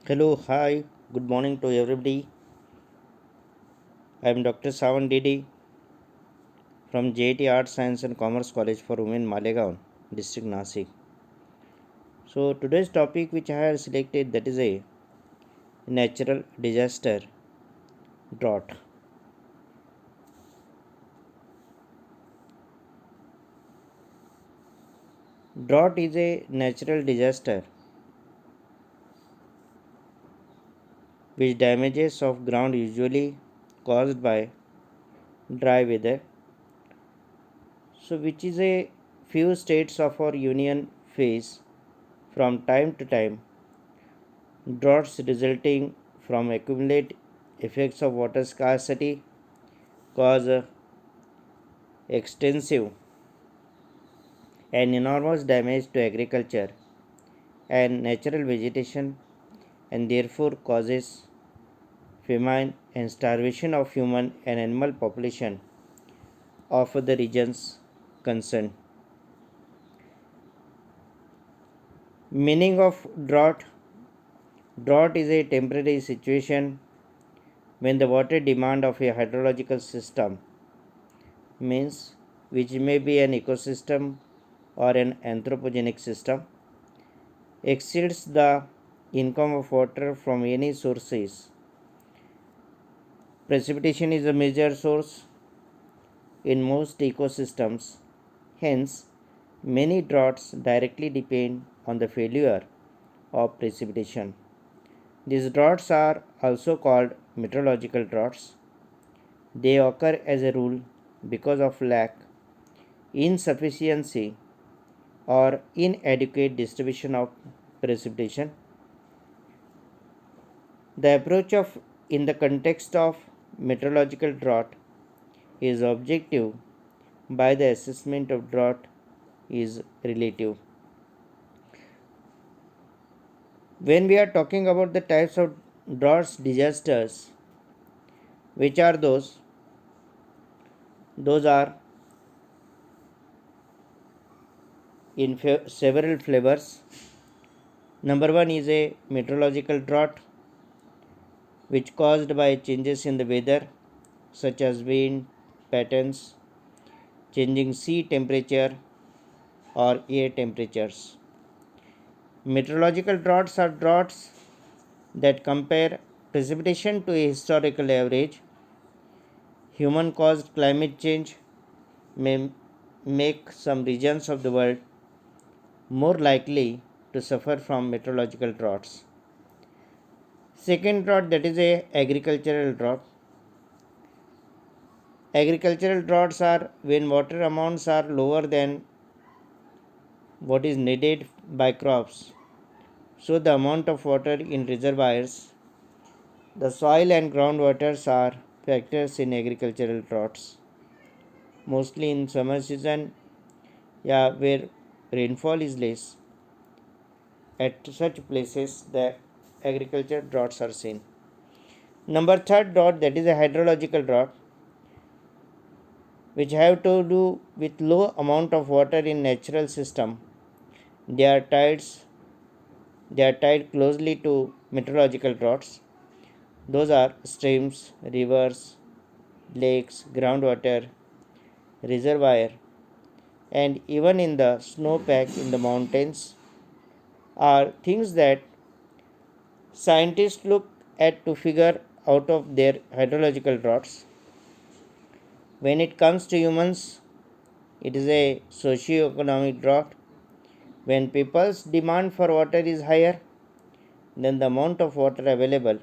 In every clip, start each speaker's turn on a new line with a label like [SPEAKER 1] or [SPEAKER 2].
[SPEAKER 1] Hello, hi, good morning to everybody. I am Dr. Sawan Didi from JIT Arts, Science and Commerce College for Women, Malegaon, District Nasik. So today's topic which I have selected, that is a natural disaster, drought. Drought is a natural disaster which damages of ground usually caused by dry weather. So which is a few states of our union face from time to time. Droughts resulting from accumulate effects of water scarcity cause extensive and enormous damage to agriculture and natural vegetation, and therefore causes famine and starvation of human and animal population of the regions concerned. Meaning of drought: drought is a temporary situation when the water demand of a hydrological system, means which may be an ecosystem or an anthropogenic system, exceeds the income of water from any sources. Precipitation is a major source in most ecosystems. Hence, many droughts directly depend on the failure of precipitation. These droughts are also called meteorological droughts. They occur as a rule because of lack, insufficiency, or inadequate distribution of precipitation. The approach of in the context of meteorological drought is objective, by the assessment of drought is relative. When we are talking about the types of drought disasters, which are those? Those are in several flavors. Number one is a meteorological drought, which caused by changes in the weather, such as wind patterns, changing sea temperature, or air temperatures. Meteorological droughts are droughts that compare precipitation to a historical average. Human caused climate change may make some regions of the world more likely to suffer from meteorological droughts. Second drought, that is a agricultural drought. Agricultural droughts are when water amounts are lower than what is needed by crops. So the amount of water in reservoirs, the soil and groundwaters are factors in agricultural droughts. Mostly in summer season, yeah, where rainfall is less, at such places the agriculture droughts are seen. Number third drought, that is a hydrological drought, which have to do with low amount of water in natural system. They are tied closely to meteorological droughts. Those are streams, rivers, lakes, groundwater, reservoir, and even in the snowpack in the mountains are things that scientists look at to figure out of their hydrological droughts. When it comes to humans, it is a socio-economic drought. When people's demand for water is higher than the amount of water available,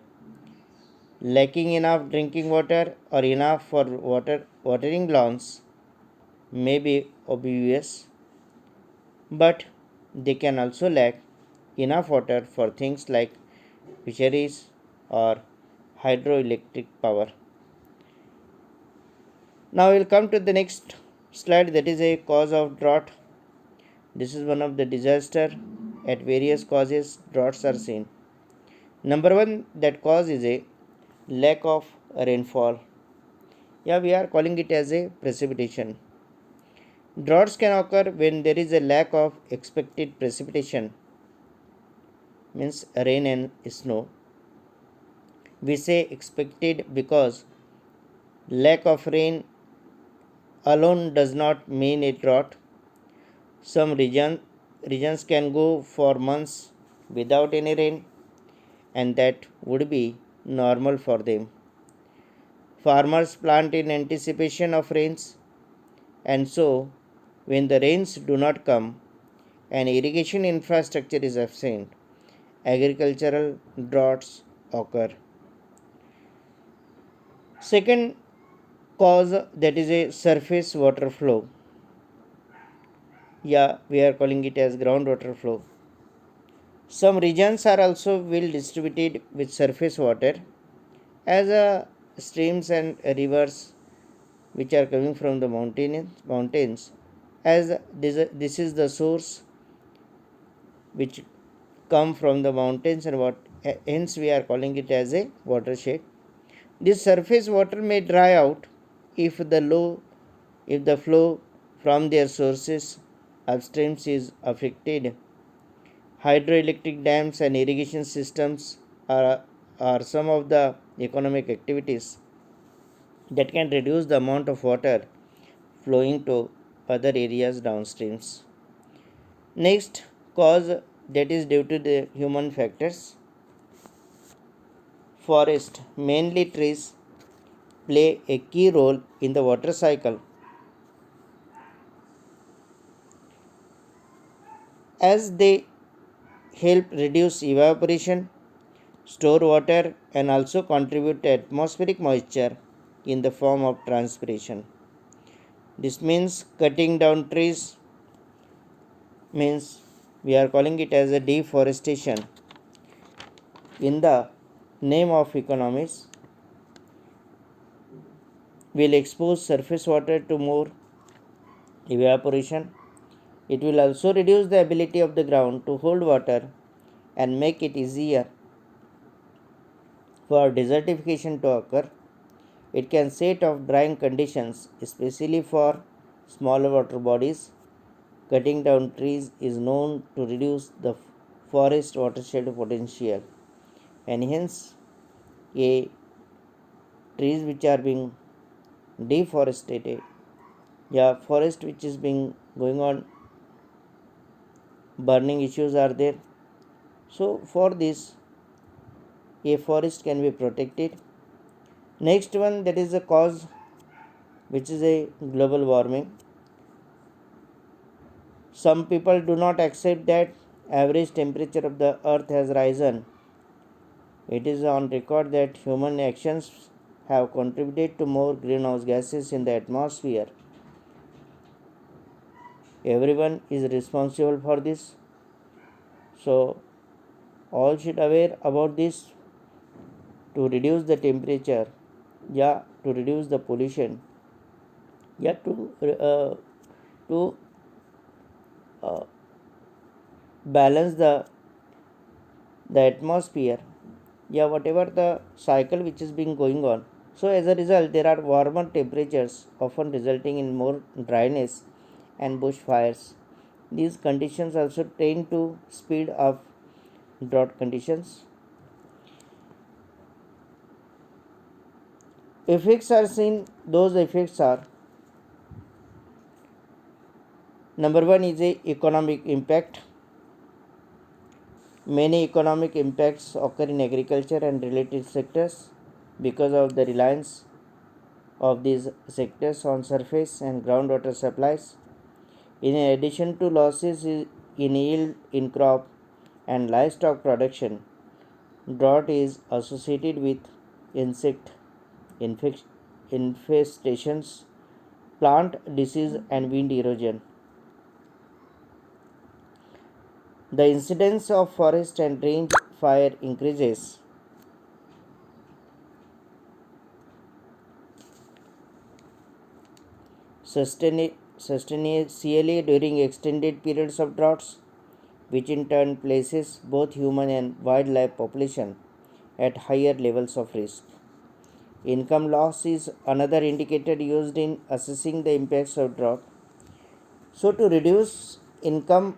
[SPEAKER 1] lacking enough drinking water or enough for watering lawns may be obvious, but they can also lack enough water for things like fisheries or hydroelectric power. Now we'll come to the next slide, that is a cause of drought. This is one of the disaster. At various causes droughts are seen. Number one that cause is a lack of rainfall. Yeah, we are calling it as a precipitation. Droughts can occur when there is a lack of expected precipitation. means rain and snow. We say expected because lack of rain alone does not mean a drought. Some regions can go for months without any rain, and that would be normal for them. Farmers plant in anticipation of rains, and so when the rains do not come and irrigation infrastructure is absent, agricultural droughts occur. Second cause, that is a surface water flow. Yeah, we are calling it as groundwater flow. Some regions are also well distributed with surface water as streams and rivers which are coming from the mountains, as this is the source which come from the mountains, and what hence we are calling it as a watershed. This surface water may dry out if the flow from their sources upstreams is affected. Hydroelectric dams and irrigation systems are some of the economic activities that can reduce the amount of water flowing to other areas downstreams. Next cause, that is due to the human factors. Forest, mainly trees, play a key role in the water cycle as they help reduce evaporation, store water, and also contribute to atmospheric moisture in the form of transpiration. This means cutting down trees means we are calling it as a deforestation. In the name of economics, will expose surface water to more evaporation. It will also reduce the ability of the ground to hold water and make it easier for desertification to occur. It can set off drying conditions, especially for smaller water bodies. Cutting down trees is known to reduce the forest watershed potential, and hence a trees which are being deforested, yeah, forest which is being going on, burning issues are there. So for this, a forest can be protected. Next one, that is a cause which is a global warming. Some people do not accept that average temperature of the earth has risen. It is on record that human actions have contributed to more greenhouse gases in the atmosphere. Everyone is responsible for this. So all should aware about this to reduce the temperature, yeah, to reduce the pollution, yeah, to uh, balance the atmosphere, yeah, whatever the cycle which is being going on. So as a result, there are warmer temperatures often resulting in more dryness and bushfires. These conditions also tend to speed up drought conditions. Effects are seen. Those effects are: number one is a economic impact. Many economic impacts occur in agriculture and related sectors because of the reliance of these sectors on surface and groundwater supplies. In addition to losses in yield in crop and livestock production, drought is associated with insect infestations, plant disease, and wind erosion. The incidence of forest and range fire increases. Sustainably during extended periods of droughts, which in turn places both human and wildlife population at higher levels of risk. Income loss is another indicator used in assessing the impacts of drought. So to reduce income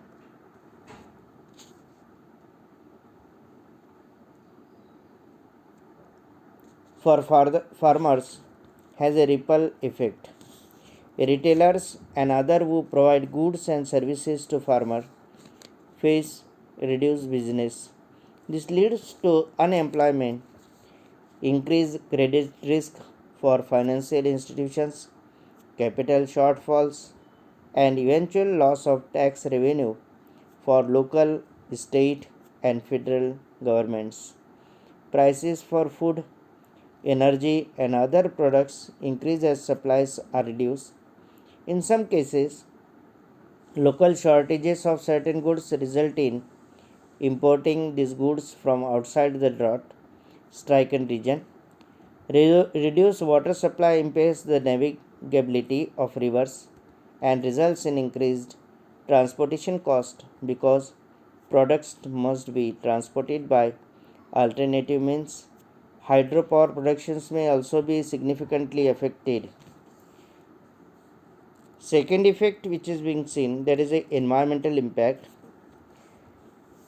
[SPEAKER 1] for farmers has a ripple effect. Retailers and others who provide goods and services to farmers face reduced business. This leads to unemployment, increased credit risk for financial institutions, capital shortfalls, and eventual loss of tax revenue for local, state, and federal governments. Prices for food, energy, and other products increase as supplies are reduced. In some cases, local shortages of certain goods result in importing these goods from outside the drought stricken region. Reduced water supply impairs the navigability of rivers and results in increased transportation cost because products must be transported by alternative means. Hydropower productions may also be significantly affected. Second effect which is being seen, that is a environmental impact.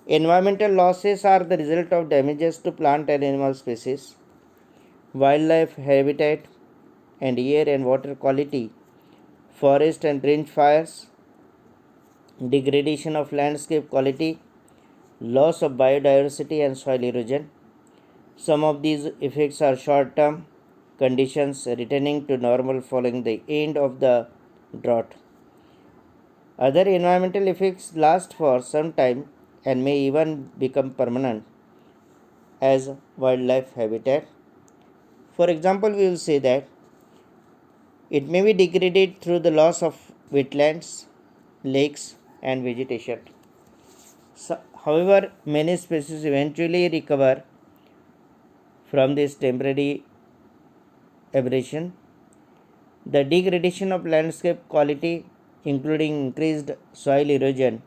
[SPEAKER 1] Environmental losses are the result of damages to plant and animal species, wildlife habitat, and air and water quality, forest and range fires, degradation of landscape quality, loss of biodiversity, and soil erosion. Some of these effects are short term conditions returning to normal following the end of the drought. Other environmental effects last for some time and may even become permanent as wildlife habitat. For example, we will say that it may be degraded through the loss of wetlands, lakes, and vegetation. However, many species eventually recover from this temporary aberration. The degradation of landscape quality, including increased soil erosion,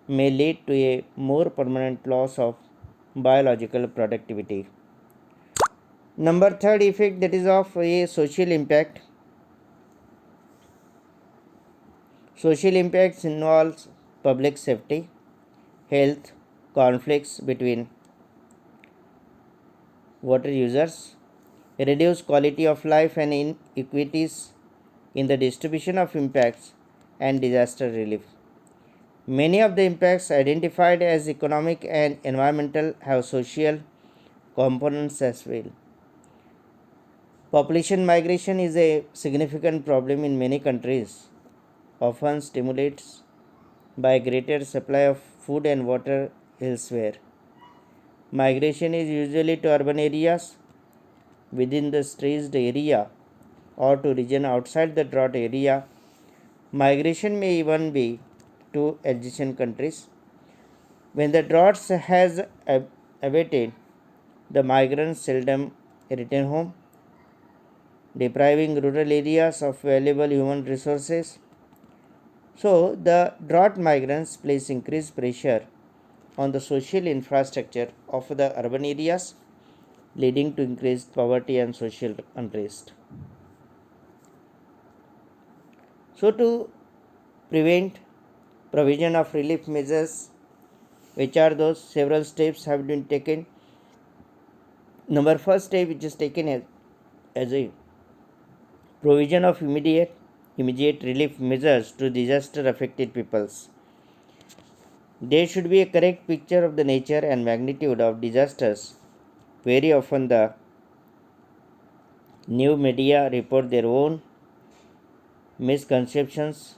[SPEAKER 1] may lead to a more permanent loss of biological productivity. Number third effect, that is of a social impact. Social impacts involves public safety, health, conflicts between water users, reduced quality of life, and inequities in the distribution of impacts, and disaster relief. Many of the impacts identified as economic and environmental have social components as well. Population migration is a significant problem in many countries, often stimulated by greater supply of food and water elsewhere. Migration is usually to urban areas within the stressed area or to region outside the drought area. Migration may even be to adjacent countries. When the drought has abated, the migrants seldom return home, depriving rural areas of valuable human resources. So, the drought migrants place increased pressure on the social infrastructure of the urban areas, leading to increased poverty and social unrest. So, to prevent provision of relief measures, which are those several steps have been taken. Number first step which is taken as a provision of immediate relief measures to disaster affected peoples. There should be a correct picture of the nature and magnitude of disasters. Very often the new media report their own misconceptions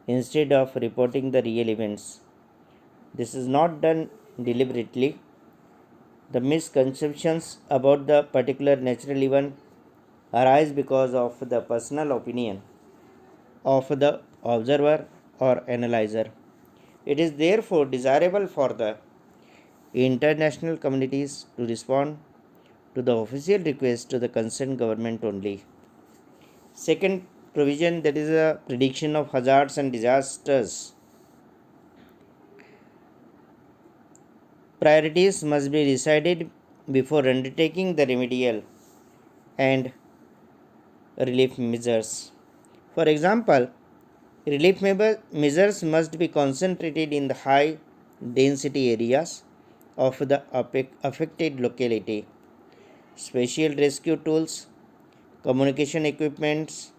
[SPEAKER 1] instead of reporting the real events. This is not done deliberately. The misconceptions about the particular natural event arise because of the personal opinion of the observer or analyzer. It is therefore desirable for the international communities to respond to the official request to the concerned government only. Second provision, that is a prediction of hazards and disasters. Priorities must be decided before undertaking the remedial and relief measures. For example, relief measures must be concentrated in the high density areas of the affected locality. special rescue tools, communication equipments,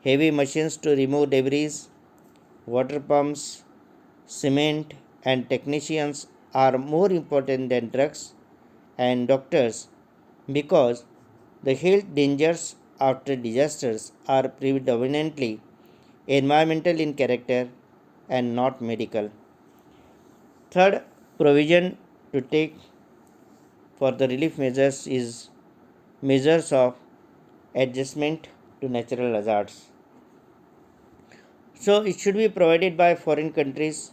[SPEAKER 1] heavy machines to remove debris, water pumps, cement, and technicians are more important than drugs and doctors because the health dangers after disasters are predominantly environmental in character and not medical. Third provision to take for the relief measures is measures of adjustment to natural hazards. So it should be provided by foreign countries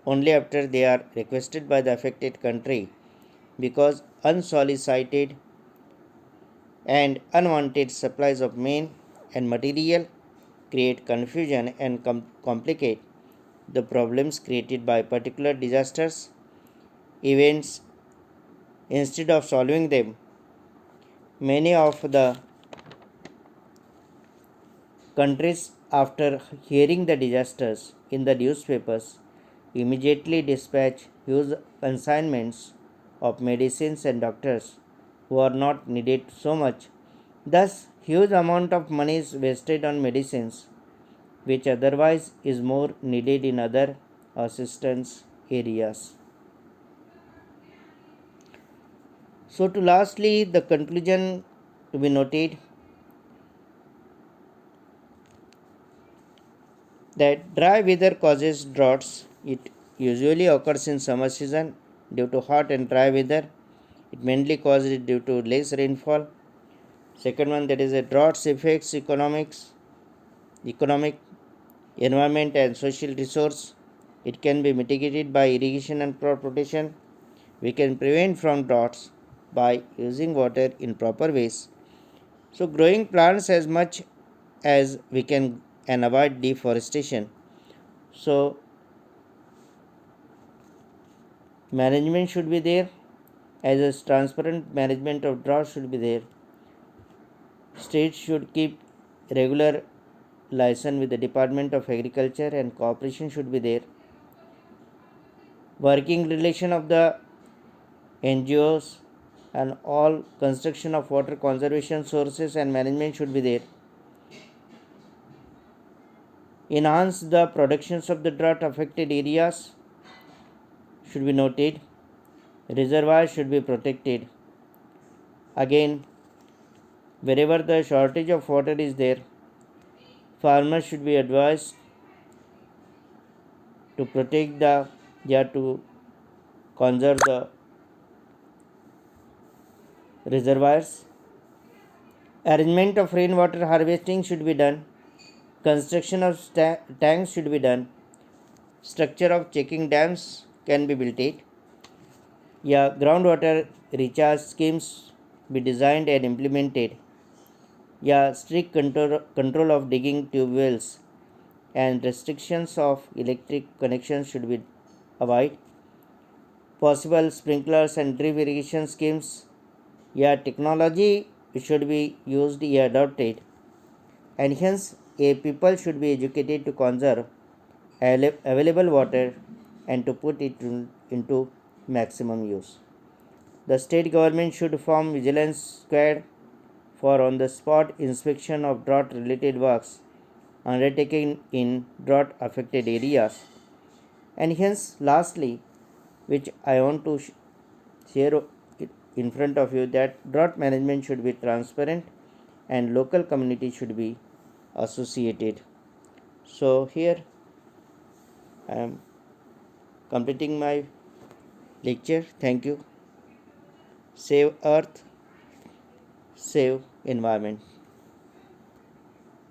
[SPEAKER 1] only after they are requested by the affected country because unsolicited and unwanted supplies of main and material create confusion and complicate the problems created by particular disasters events. Instead of solving them, many of the countries, after hearing the disasters in the newspapers, immediately dispatch huge consignments of medicines and doctors who are not needed so much. Thus, huge amount of money is wasted on medicines which otherwise is more needed in other assistance areas. So, to lastly, the conclusion to be noted that dry weather causes droughts. It usually occurs in summer season due to hot and dry weather. It mainly causes due to less rainfall. Second one, that is a droughts affects economic, environment and social resource. It can be mitigated by irrigation and crop rotation. We can prevent from droughts by using water in proper ways. So growing plants as much as we can and avoid deforestation. So management should be there as a transparent management of drought should be there. States should keep regular liaison with the Department of Agriculture and cooperation should be there. Working relation of the NGOs and all construction of water conservation sources and management should be there. Enhance the productions of the drought affected areas should be noted. Reservoirs should be protected. Again, wherever the shortage of water is there, farmers should be advised to protect the to conserve the reservoirs. Arrangement of rainwater harvesting should be done. Construction of tanks should be done. Structure of checking dams can be built. Yeah, groundwater recharge schemes be designed and implemented. Yeah, strict control of digging tube wells and restrictions of electric connections should be avoided. Possible sprinklers and drip irrigation schemes. Yeah, technology should be used, adopted, and hence a people should be educated to conserve available water and to put it into maximum use. The state government should form vigilance squad for on the spot inspection of drought related works undertaken in drought affected areas. And hence, lastly, which I want to share in front of you, that drought management should be transparent and local community should be associated. So, here I am completing my lecture. Thank you. Save Earth, save environment.